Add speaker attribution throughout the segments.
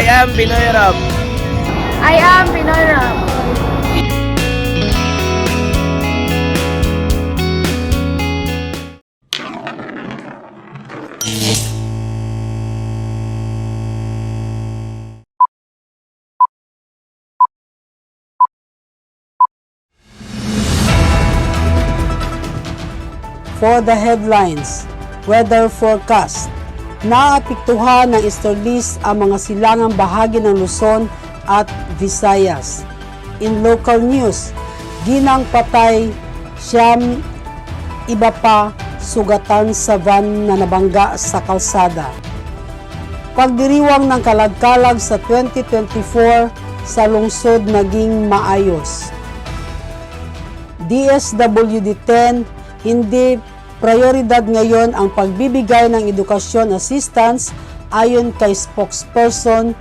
Speaker 1: I am Pinoy Rob.
Speaker 2: I am Pinoy Rob.
Speaker 3: For the headlines, weather forecast. Naapektuhan ng easterlies ang mga silangang bahagi ng Luzon at Visayas. In local news, ginang patay, siyam iba pa sugatan sa van na nabangga sa kalsada. Pagdiriwang ng kalag-kalag sa 2024 sa lungsod naging maayos. DSWD-10, hindi prioridad ngayon ang pagbibigay ng edukasyon assistance ayon kay spokesperson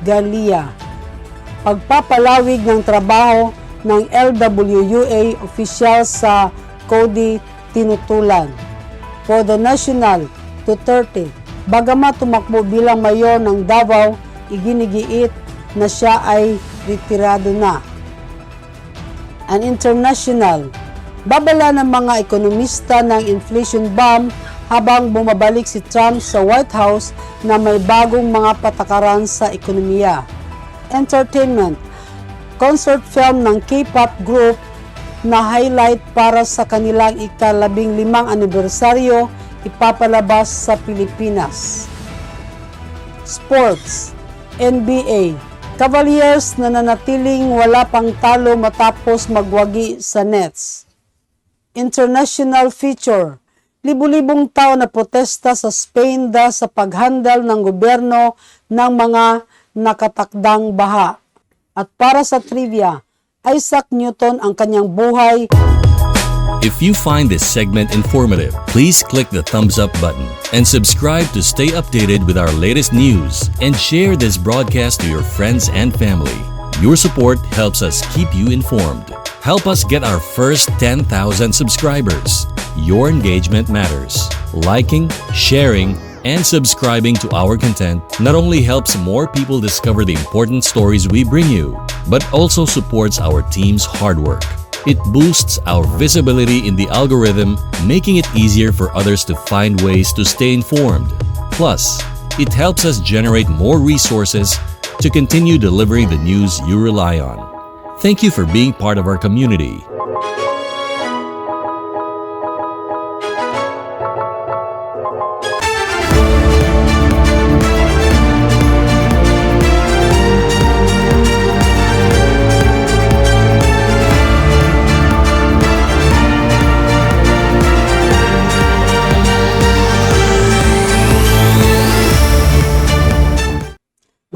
Speaker 3: Galia. Pagpapalawig ng trabaho ng LWUA official sa CODI tinutulan. For the National, Duterte, bagamat tumakbo bilang mayor ng Davao, iginigiit na siya ay retirado na. An international, babala ng mga ekonomista ng inflation bomb habang bumabalik si Trump sa White House na may bagong mga patakaran sa ekonomiya. Entertainment, concert film ng K-pop group na highlight para sa kanilang ika-15 anibersaryo ipapalabas sa Pilipinas. Sports, NBA, Cavaliers na nanatiling wala pang talo matapos magwagi sa Nets. International feature, libu-libong tao na protesta sa Spain dahil sa paghandle ng gobyerno ng mga nakatakdang baha. At para sa trivia, Isaac Newton ang kanyang buhay.
Speaker 4: If you find this segment informative, please click the thumbs up button and subscribe to stay updated with our latest news and share this broadcast to your friends and family. Your support helps us keep you informed. Help us get our first 10,000 subscribers. Your engagement matters. Liking, sharing, and subscribing to our content not only helps more people discover the important stories we bring you, but also supports our team's hard work. It boosts our visibility in the algorithm, making it easier for others to find ways to stay informed. Plus, it helps us generate more resources to continue delivering the news you rely on. Thank you for being part of our community.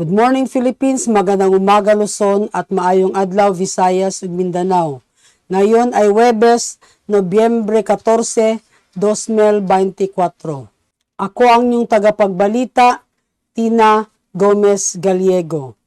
Speaker 3: Good morning Philippines, magandang umaga Luzon at maayong adlaw Visayas ug Mindanao. Ngayon ay Huwebes, Nobyembre 14, 2024. Ako ang inyong tagapagbalita, Tina Gomez Gallego.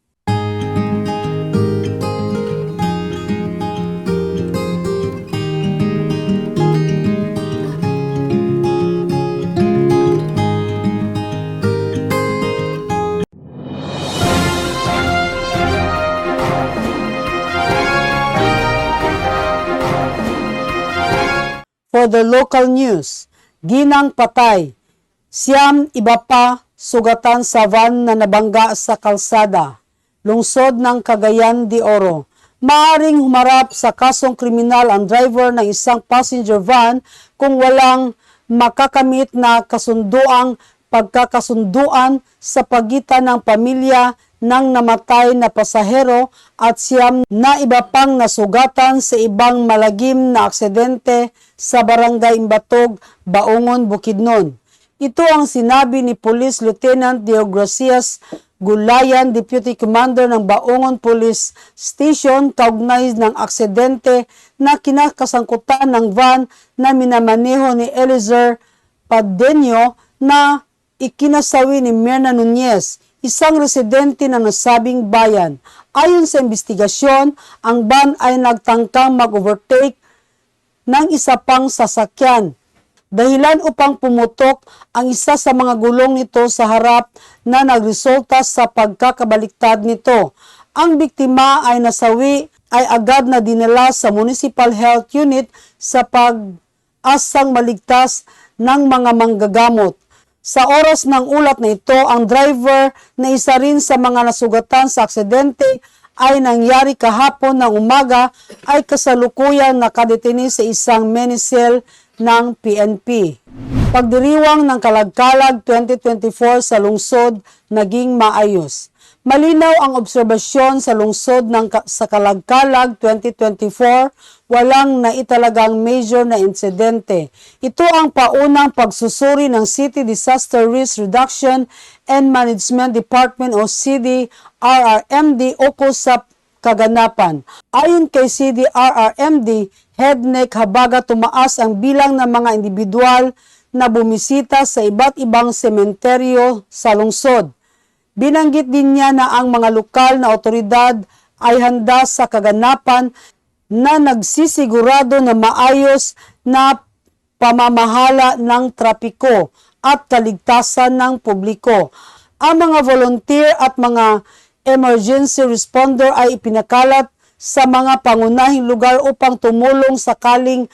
Speaker 3: For the local news, ginang patay, siyam iba pa sugatan sa van na nabangga sa kalsada, lungsod ng Cagayan de Oro. Maaring humarap sa kasong kriminal ang driver ng isang passenger van kung walang makakamit na kasunduang pagkakasunduan sa pagitan ng pamilya ng namatay na pasahero at siyam na iba pang nasugatan sa ibang malagim na aksidente sa Barangay Imbatog, Baungon, Bukidnon. Ito ang sinabi ni Police Lieutenant Deogracias Gulayan, Deputy Commander ng Baungon Police Station, kaugnay ng aksidente na kinakasangkutan ng van na minamaneho ni Eliezer Padenio na ikinasawi ni Myrna Nunez, isang residente ng nasabing bayan. Ayon sa investigasyon, ang van ay nagtangkang mag-overtake ng isa pang sasakyan. dahilan upang pumutok ang isa sa mga gulong nito sa harap na nagresulta sa pagkakabaliktad nito. Ang biktima ay nasawi ay agad na dinala sa Municipal Health Unit sa pag-asang maligtas ng mga manggagamot. Sa oras ng ulat na ito, ang driver na isa rin sa mga nasugatan sa aksidente ay nangyari kahapon ng umaga ay kasalukuyang nakadetini sa isang menisel ng PNP. Pagdiriwang ng Kalag-Kalag 2024 sa lungsod naging maayos. Malinaw ang obserbasyon sa lungsod sa Kalag-Kalag 2024, walang naitalagang major na insidente. Ito ang paunang pagsusuri ng City Disaster Risk Reduction and Management Department o CDRRMD ukol sa kaganapan. Ayon kay CDRRMD, Headneck Habaga tumaas ang bilang ng mga individual na bumisita sa iba't ibang sementeryo sa lungsod. Binanggit din niya na ang mga lokal na otoridad ay handa sa kaganapan na nagsisigurado na maayos na pamamahala ng trapiko at kaligtasan ng publiko. Ang mga volunteer at mga emergency responder ay ipinakalat sa mga pangunahing lugar upang tumulong sakaling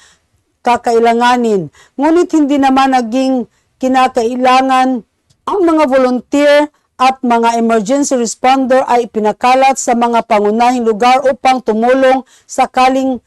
Speaker 3: kakailanganin. Ngunit hindi naman naging kinakailangan ang mga volunteer at mga emergency responder ay ipinakalat sa mga pangunahing lugar upang tumulong sakaling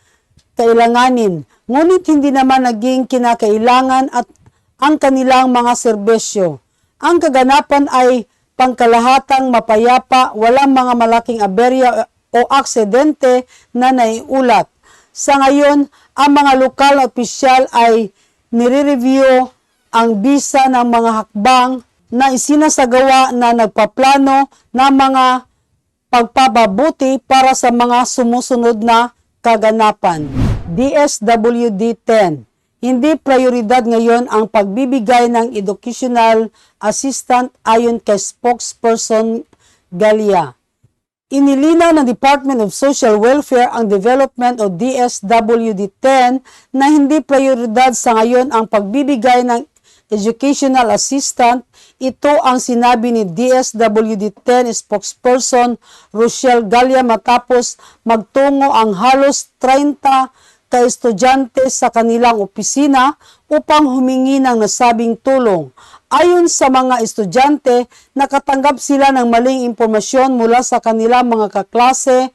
Speaker 3: kailanganin. Ngunit hindi naman naging kinakailangan at ang kanilang mga serbisyo. Ang kaganapan ay pangkalahatang mapayapa, walang mga malaking aberya o aksidente na naiulat. Sa ngayon, ang mga lokal na opisyal ay nire-review ang bisa ng mga hakbang na isinasagawa na nagpaplano ng mga pagpapabuti para sa mga sumusunod na kaganapan. DSWD 10. Hindi prioridad ngayon ang pagbibigay ng educational assistant ayon kay spokesperson Galia. Inilinaw ng Department of Social Welfare ang development o DSWD-10 na hindi prioridad sa ngayon ang pagbibigay ng educational assistant. Ito ang sinabi ni DSWD-10 spokesperson Rochelle Galia matapos magtungo ang halos 30 ka-estudyante sa kanilang opisina upang humingi ng nasabing tulong. Ayon sa mga estudyante, nakatanggap sila ng maling impormasyon mula sa kanilang mga kaklase,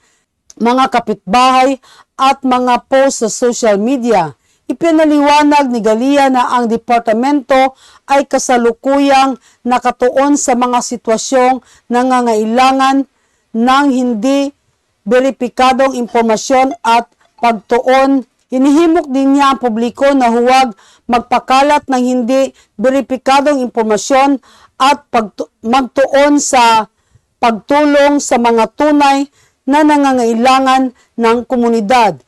Speaker 3: mga kapitbahay at mga post sa social media. Ipinaliwanag ni Galia na ang departamento ay kasalukuyang nakatuon sa mga sitwasyong nangangailangan ng hindi beripikadong impormasyon at pagtuon. Inihimok din niya ang publiko na huwag magpakalat ng hindi beripikadong impormasyon at magtuon sa pagtulong sa mga tunay na nangangailangan ng komunidad.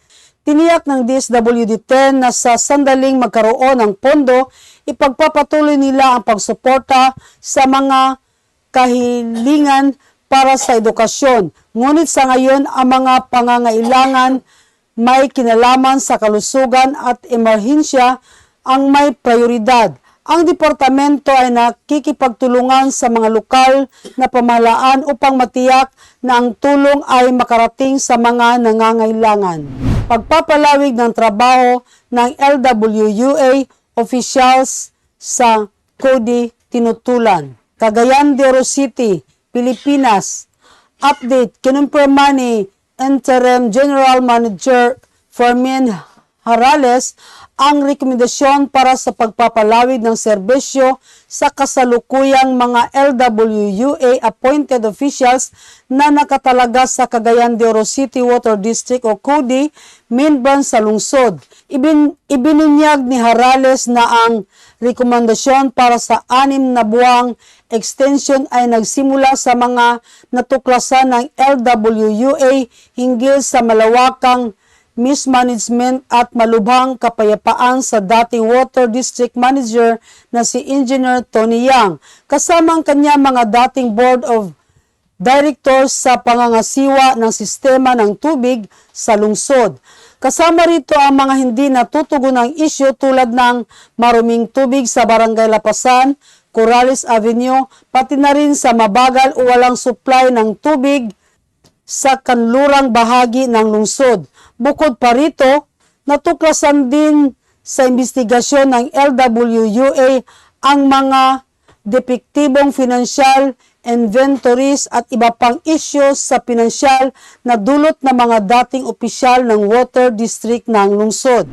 Speaker 3: Tiniyak ng DSWD-10 na sa sandaling magkaroon ng pondo, ipagpapatuloy nila ang pagsuporta sa mga kahilingan para sa edukasyon. Ngunit sa ngayon, ang mga pangangailangan may kinalaman sa kalusugan at emerhensya ang may prioridad. Ang departamento ay nakikipagtulungan sa mga lokal na pamahalaan upang matiyak na ang tulong ay makarating sa mga nangangailangan. Pagpapalawig ng trabaho ng LWUA officials sa Cody tinutulan. Cagayan de Oro City, Pilipinas. Update, kinumpirma ni Interim General Manager Fermin Harales ang rekomendasyon para sa pagpapalawig ng serbisyo sa kasalukuyang mga LWUA appointed officials na nakatalaga sa Cagayan de Oro City Water District o CODI, main branch sa lungsod. Ibinunyag ni Harales na ang rekomendasyon para sa 6 na buwang extension ay nagsimula sa mga natuklasan ng LWUA hinggil sa malawakang mismanagement at malubhang kapayapaan sa dating Water District Manager na si Engineer Tony Yang, kasama ang kanya mga dating Board of Directors sa pangangasiwa ng sistema ng tubig sa lungsod. Kasama rito ang mga hindi natutugunang isyu tulad ng maruming tubig sa Barangay Lapasan, Corrales Avenue, pati na rin sa mabagal o walang supply ng tubig sa kanlurang bahagi ng lungsod. Bukod pa rito, natuklasan din sa investigasyon ng LWUA ang mga depektibong financial inventories at iba pang issues sa pinansyal na dulot ng mga dating opisyal ng Water District ng lungsod.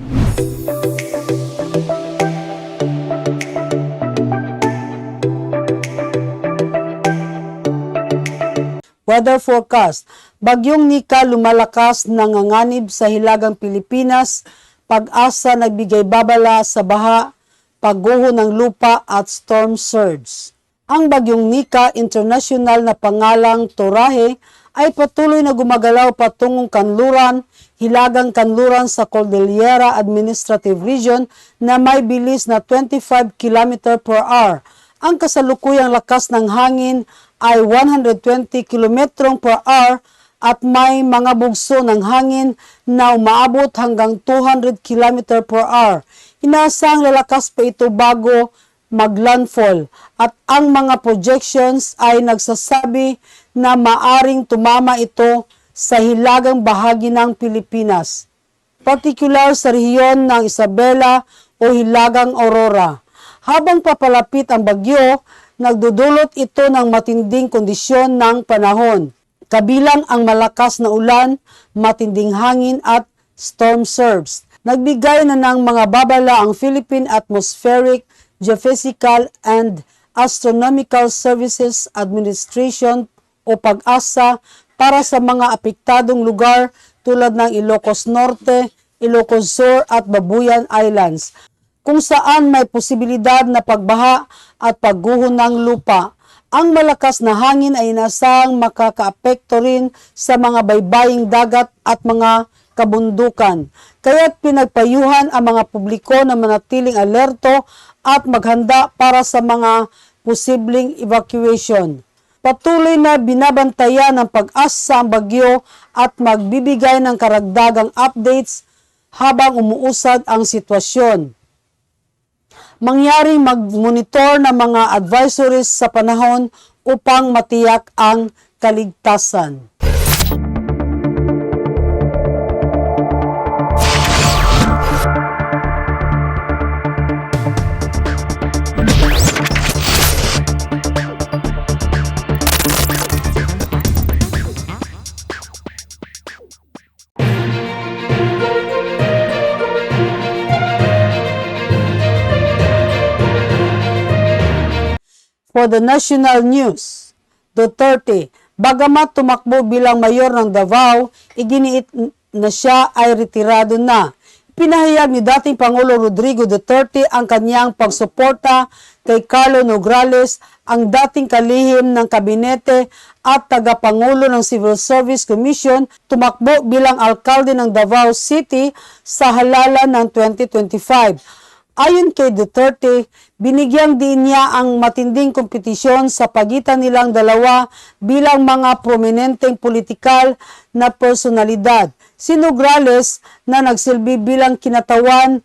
Speaker 3: Weather forecast. Bagyong Nika lumalakas, nanganganib sa hilagang Pilipinas, pag-asa nagbigay babala sa baha, pagguho ng lupa at storm surge. Ang Bagyong Nika, international na pangalang Torahe, ay patuloy na gumagalaw patungong kanluran, hilagang kanluran sa Cordillera Administrative Region na may bilis na 25 km per hour. Ang kasalukuyang lakas ng hangin ay 120 km per hour at may mga bugso ng hangin na umaabot hanggang 200 km per hour. Inaasang lalakas pa ito bago maglandfall at ang mga projections ay nagsasabi na maaring tumama ito sa hilagang bahagi ng Pilipinas, partikular sa rehiyon ng Isabela o hilagang Aurora. Habang papalapit ang bagyo, nagdudulot ito ng matinding kondisyon ng panahon, kabilang ang malakas na ulan, matinding hangin at storm surge. Nagbigay na ng mga babala ang Philippine Atmospheric, Geophysical and Astronomical Services Administration o PAGASA para sa mga apektadong lugar tulad ng Ilocos Norte, Ilocos Sur at Babuyan Islands, kung saan may posibilidad na pagbaha at pagguho ng lupa. Ang malakas na hangin ay inasahang makakaapekto rin sa mga baybaying dagat at mga kabundukan. Kaya't pinagpayuhan ang mga publiko na manatiling alerto at maghanda para sa mga posibleng evacuation. Patuloy na binabantayan ng PAGASA ang bagyo at magbibigay ng karagdagang updates habang umuusad ang sitwasyon. Mangyaring mag-monitor ng mga advisories sa panahon upang matiyak ang kaligtasan. For the national news, Duterte, bagamat tumakbo bilang mayor ng Davao, iginiit na siya ay retirado na. Pinahayag ni dating Pangulo Rodrigo Duterte ang kanyang pagsuporta kay Carlo Nograles, ang dating kalihim ng kabinete at tagapangulo ng Civil Service Commission, tumakbo bilang alkalde ng Davao City sa halalan ng 2025. Ayon kay Duterte, binigyan din niya ang matinding kompetisyon sa pagitan nilang dalawa bilang mga prominenteng politikal na personalidad. Si Nograles na nagsilbi bilang kinatawan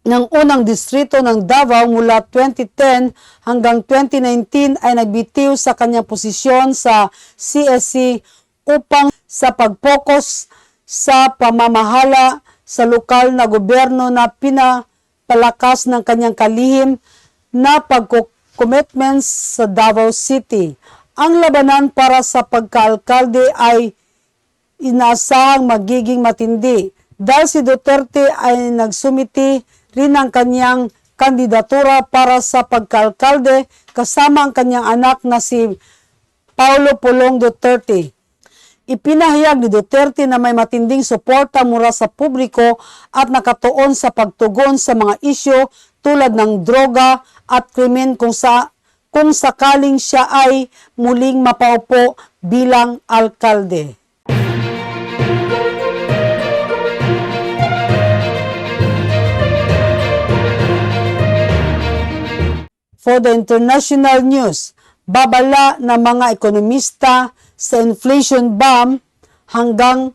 Speaker 3: ng unang distrito ng Davao mula 2010 hanggang 2019 ay nagbitiw sa kanyang posisyon sa CSC upang sa pag-focus sa pamamahala sa lokal na gobyerno na palakas ng kanyang kalihim na pagko-commitments sa Davao City. Ang labanan para sa pagkaalkalde ay inaasahang magiging matindi dahil si Duterte ay nagsumiti rin ang kanyang kandidatura para sa pagkaalkalde kasama ang kanyang anak na si Paulo Pulong Duterte. Ipinahayag ni Duterte na may matinding suporta mula sa publiko at nakatuon sa pagtugon sa mga isyu tulad ng droga at krimen kung sakaling siya ay muling mapaupo bilang alkalde. For the international news, babala ng mga ekonomista sa inflation bomb hanggang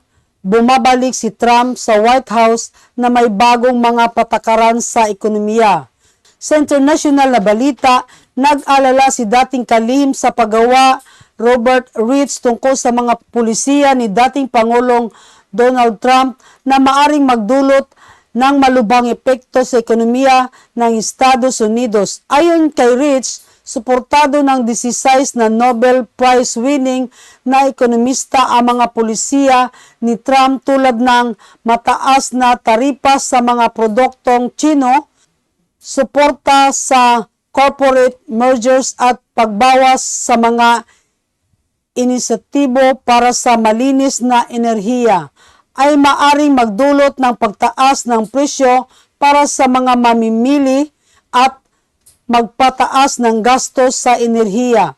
Speaker 3: bumabalik si Trump sa White House na may bagong mga patakaran sa ekonomiya. Sa international na balita, nag-alala si dating kalihim sa paggawa Robert Reich tungkol sa mga pulisiya ni dating Pangulong Donald Trump na maaring magdulot ng malubhang epekto sa ekonomiya ng Estados Unidos. Ayon kay Reich, suportado ng 16 na Nobel Prize-winning na ekonomista ang mga pulisiya ni Trump tulad ng mataas na taripa sa mga produktong Chino, suporta sa corporate mergers at pagbawas sa mga inisyatibo para sa malinis na enerhiya ay maaring magdulot ng pagtaas ng presyo para sa mga mamimili at magpataas ng gastos sa enerhiya.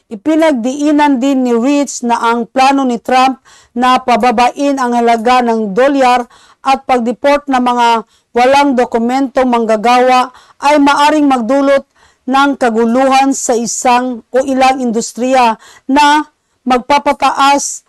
Speaker 3: Ipinagdiinan din ni Reich na ang plano ni Trump na pababain ang halaga ng dolyar at pag-deport ng mga walang dokumentong manggagawa ay maaring magdulot ng kaguluhan sa isang o ilang industriya na magpapataas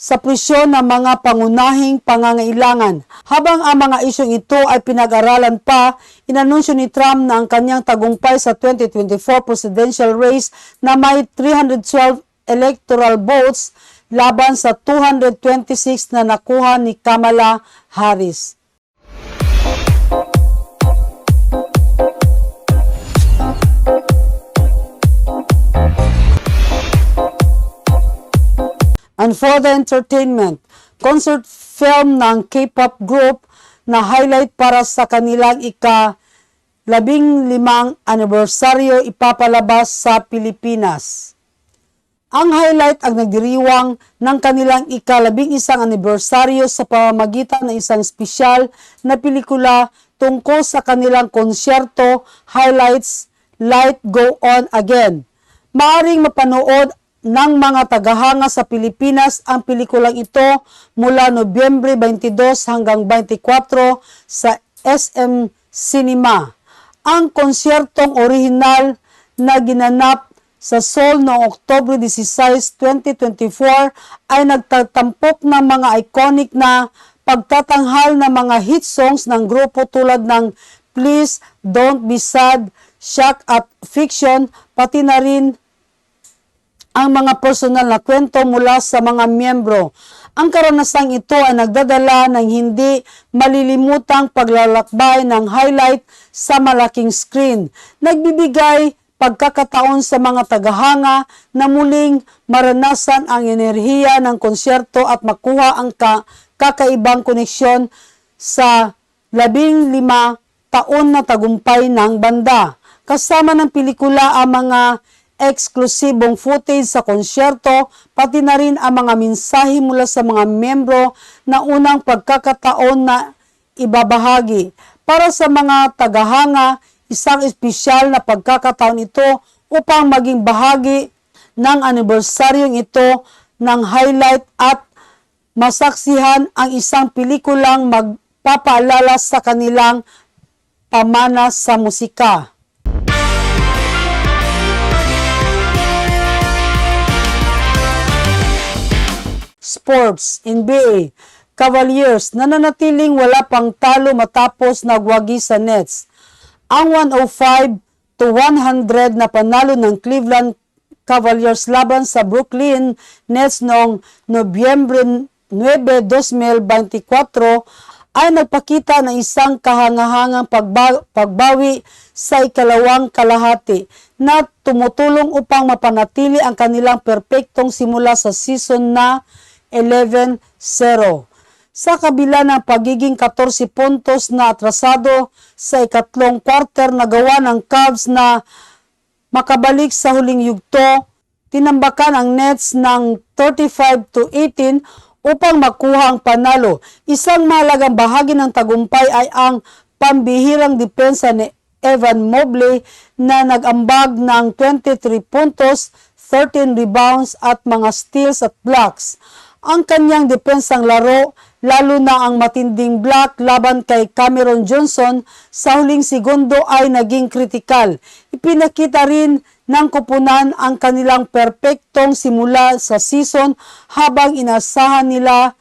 Speaker 3: sa presyo ng mga pangunahing pangangailangan. Habang ang mga isyong ito ay pinag-aralan pa, inanunsyo ni Trump na ang kanyang tagumpay sa 2024 presidential race na may 312 electoral votes laban sa 226 na nakuha ni Kamala Harris. And for the entertainment, concert film ng K-pop group na highlight para sa kanilang ika-15 anibersaryo ipapalabas sa Pilipinas. Ang highlight ang nagdiriwang ng kanilang ika-11 anibersaryo sa pamamagitan ng isang espesyal na pelikula tungkol sa kanilang konsyerto highlights Light Go On Again. Maaring mapanood ng mga tagahanga sa Pilipinas ang pelikulang ito mula Nobyembre 22 hanggang 24 sa SM Cinema. Ang konsyertong orihinal na ginanap sa Seoul noong Oktubre 16, 2024 ay nagtatampok ng mga iconic na pagtatanghal ng mga hit songs ng grupo tulad ng Please, Don't Be Sad, Shock at Fiction, pati na rin ang mga personal na kwento mula sa mga miyembro. Ang karanasang ito ay nagdadala ng hindi malilimutang paglalakbay ng highlight sa malaking screen. Nagbibigay pagkakataon sa mga tagahanga na muling maranasan ang enerhiya ng konsyerto at makuha ang kakaibang koneksyon sa 15 taon na tagumpay ng banda. Kasama ng pelikula ang mga eksklusibong footage sa konsyerto, pati na rin ang mga mensahe mula sa mga miyembro na unang pagkakataon na ibabahagi. Para sa mga tagahanga, isang espesyal na pagkakataon ito upang maging bahagi ng anibersaryong ito ng highlight at masaksihan ang isang pelikulang magpapaalala sa kanilang pamana sa musika. Sports, NBA, Cavaliers nananatiling wala pang talo matapos nagwagi sa Nets. Ang 105-100 na panalo ng Cleveland Cavaliers laban sa Brooklyn Nets noong Nobyembre 9, 2024 ay nagpakita ng isang kahangahangang pagbawi sa ikalawang kalahati na tumutulong upang mapanatili ang kanilang perpektong simula sa season na 11-0. Sa kabila ng pagiging 14 puntos na atrasado sa ikatlong quarter na gawa ng Cavs na makabalik sa huling yugto, tinambakan ang Nets ng 35-18 upang makuha ang panalo. Isang mahalagang bahagi ng tagumpay ay ang pambihirang depensa ni Evan Mobley na nag-ambag ng 23 puntos, 13 rebounds at mga steals at blocks. Ang kanyang depensang laro, lalo na ang matinding block laban kay Cameron Johnson sa huling segundo ay naging kritikal. Ipinakita rin ng koponan ang kanilang perpektong simula sa season habang inasahan nila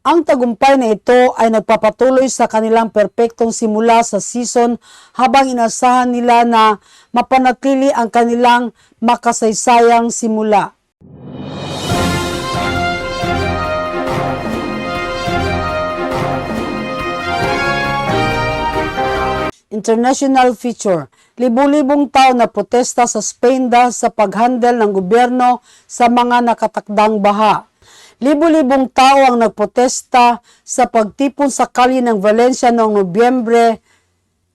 Speaker 3: Ang tagumpay na ito ay nagpapatuloy sa kanilang perpektong simula sa season habang inasahan nila na mapanatili ang kanilang makasaysayang simula. International feature. Libu-libong tao na protesta sa Spain dahil sa paghandle ng gobyerno sa mga nakatakdang baha. Libu-libong tao ang nagprotesta sa pagtipon sa kalye ng Valencia noong Nobyembre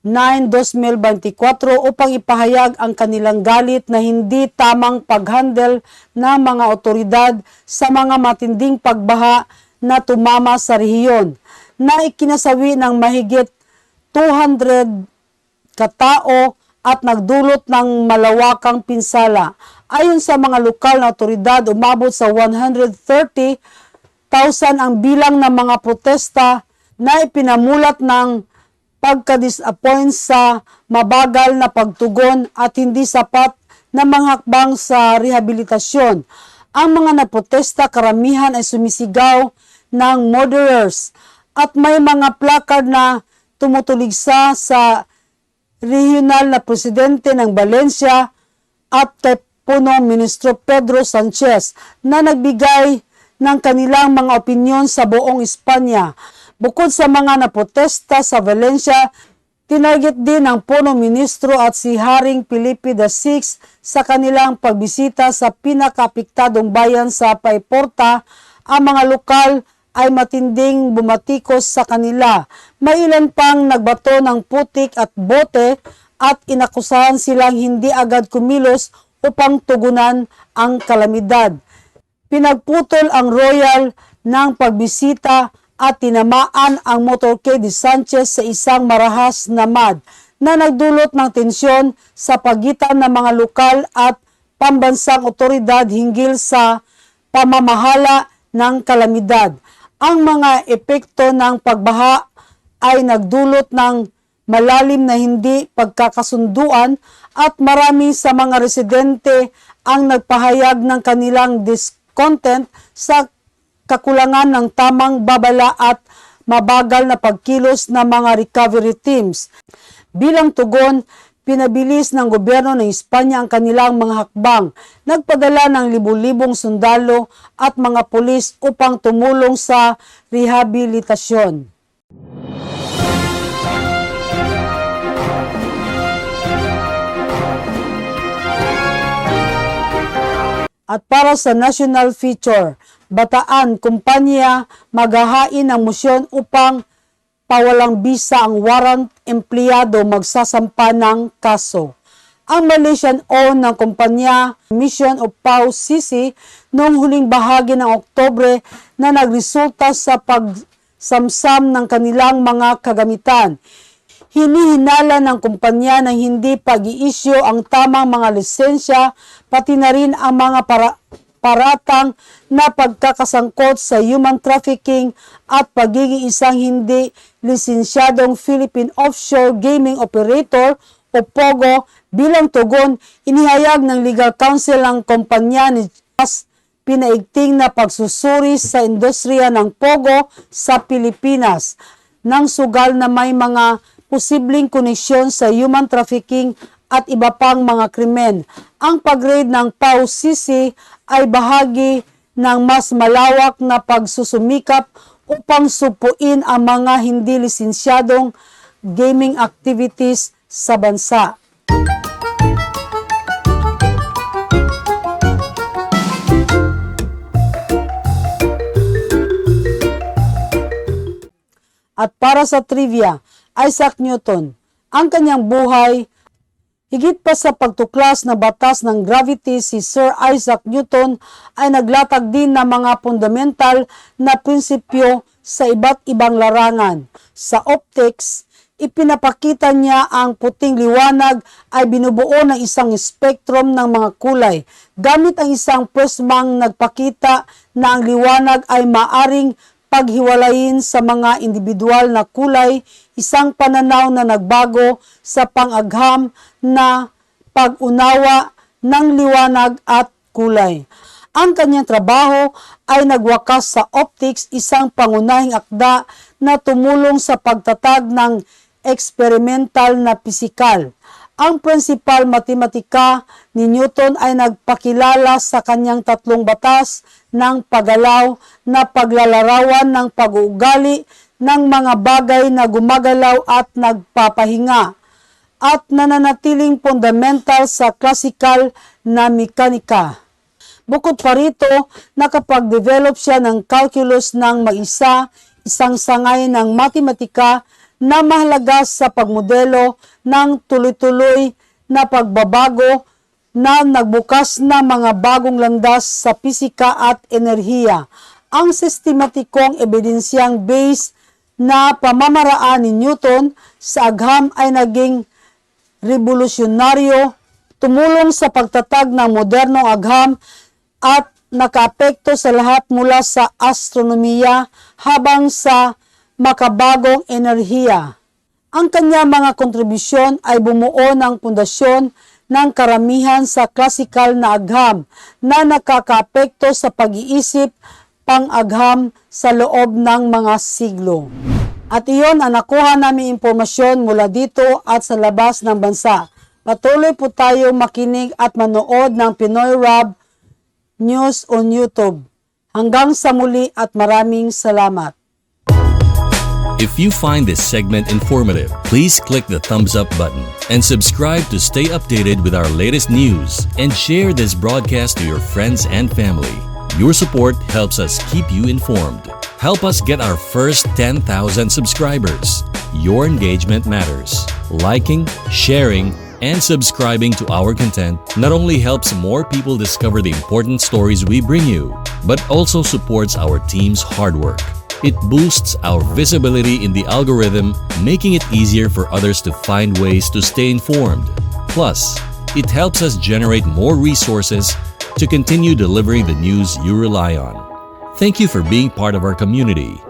Speaker 3: 9, 2024 upang ipahayag ang kanilang galit na hindi tamang paghandle ng mga otoridad sa mga matinding pagbaha na tumama sa rehiyon na ikinasawi ng mahigit 200 katao at nagdulot ng malawakang pinsala. Ayon sa mga lokal na otoridad, umabot sa 130,000 ang bilang ng mga protesta na ipinamulat ng pagka-disappoint sa mabagal na pagtugon at hindi sapat na mga hakbang sa rehabilitasyon. Ang mga naprotesta karamihan ay sumisigaw ng murderers at may mga placard na tumutuligsa sa regional na presidente ng Valencia at kay punong ministro Pedro Sanchez na nagbigay ng kanilang mga opinyon sa buong Espanya. Bukod sa mga naprotesta sa Valencia, tinarget din ng punong ministro at si Haring Felipe VI sa kanilang pagbisita sa pinakaapektadong bayan sa Paiporta. Ang mga lokal ay matinding bumatikos sa kanila. May ilan pang nagbato ng putik at bote at inakusahan silang hindi agad kumilos upang tugunan ang kalamidad. Pinagputol ang royal ng pagbisita at tinamaan ang motorcade ni Sanchez sa isang marahas na mud na nagdulot ng tensyon sa pagitan ng mga lokal at pambansang otoridad hinggil sa pamamahala ng kalamidad. Ang mga epekto ng pagbaha ay nagdulot ng malalim na hindi pagkakasunduan at marami sa mga residente ang nagpahayag ng kanilang discontent sa kakulangan ng tamang babala at mabagal na pagkilos ng mga recovery teams. Bilang tugon, pinabilis ng gobyerno ng Espanya ang kanilang mga hakbang. Nagpadala ng libu-libong sundalo at mga pulis upang tumulong sa rehabilitasyon. At para sa national feature, Bataan, kumpanya maghahain ng motion upang pawalang bisa ang warrant empleyado magsasampa ng kaso. Ang Malaysian-owned ng kumpanya Mission of Pau CC noong huling bahagi ng Oktubre na nagresulta sa pagsamsam ng kanilang mga kagamitan. Hinihinala ng kumpanya na hindi pag-i-issue ang tamang mga lisensya pati na rin ang mga paratang na pagkakasangkot sa human trafficking at pagiging isang hindi lisensyadong Philippine Offshore Gaming Operator o POGO. Bilang tugon, inihayag ng legal counsel ng kumpanya ni Jas pinaigting na pagsusuri sa industriya ng POGO sa Pilipinas nang sugal na may mga posibleng koneksyon sa human trafficking at iba pang mga krimen. Ang pag-raid ng Pau CC ay bahagi ng mas malawak na pagsusumikap upang supuin ang mga hindi lisensyadong gaming activities sa bansa. At para sa trivia, Isaac Newton, ang kanyang buhay, higit pa sa pagtuklas na batas ng gravity, si Sir Isaac Newton ay naglatag din ng mga fundamental na prinsipyo sa iba't ibang larangan. Sa optics, ipinapakita niya ang puting liwanag ay binubuo ng isang spectrum ng mga kulay. Gamit ang isang prismang nagpakita na ang liwanag ay maaring paghiwalayin sa mga individual na kulay, isang pananaw na nagbago sa pang-agham na pag-unawa ng liwanag at kulay. Ang kanyang trabaho ay nagwakas sa optics, isang pangunahing akda na tumulong sa pagtatag ng experimental na pisikal. Ang prinsipal matematika ni Newton ay nagpakilala sa kanyang tatlong batas ng paggalaw na paglalarawan ng pag-uugali ng mga bagay na gumagalaw at nagpapahinga at nananatiling fundamental sa klasikal na mekanika. Bukod pa rito, nakapag-develop siya ng calculus ng isang sangay ng matematika na mahalaga sa pagmodelo ng tuloy-tuloy na pagbabago na nagbukas na mga bagong landas sa pisika at enerhiya. Ang sistematikong ebidensyang base na pamamaraan ni Newton sa agham ay naging revolusyonaryo, tumulong sa pagtatag ng modernong agham at nakaapekto sa lahat mula sa astronomiya habang sa makabagong enerhiya. Ang kanyang mga kontribusyon ay bumuo ng pundasyon ng karamihan sa klasikal na agham na nakakaapekto sa pag-iisip pang-agham sa loob ng mga siglo. At iyon ang nakuha namin impormasyon mula dito at sa labas ng bansa. Patuloy po tayo makinig at manood ng Pinoy Rob News on YouTube. Hanggang sa muli at maraming salamat.
Speaker 4: If you find this segment informative, please click the thumbs up button and subscribe to stay updated with our latest news and share this broadcast to your friends and family. Your support helps us keep you informed. Help us get our first 10,000 subscribers. Your engagement matters. Liking, sharing, and subscribing to our content not only helps more people discover the important stories we bring you, but also supports our team's hard work. It boosts our visibility in the algorithm, making it easier for others to find ways to stay informed. Plus, it helps us generate more resources to continue delivering the news you rely on. Thank you for being part of our community.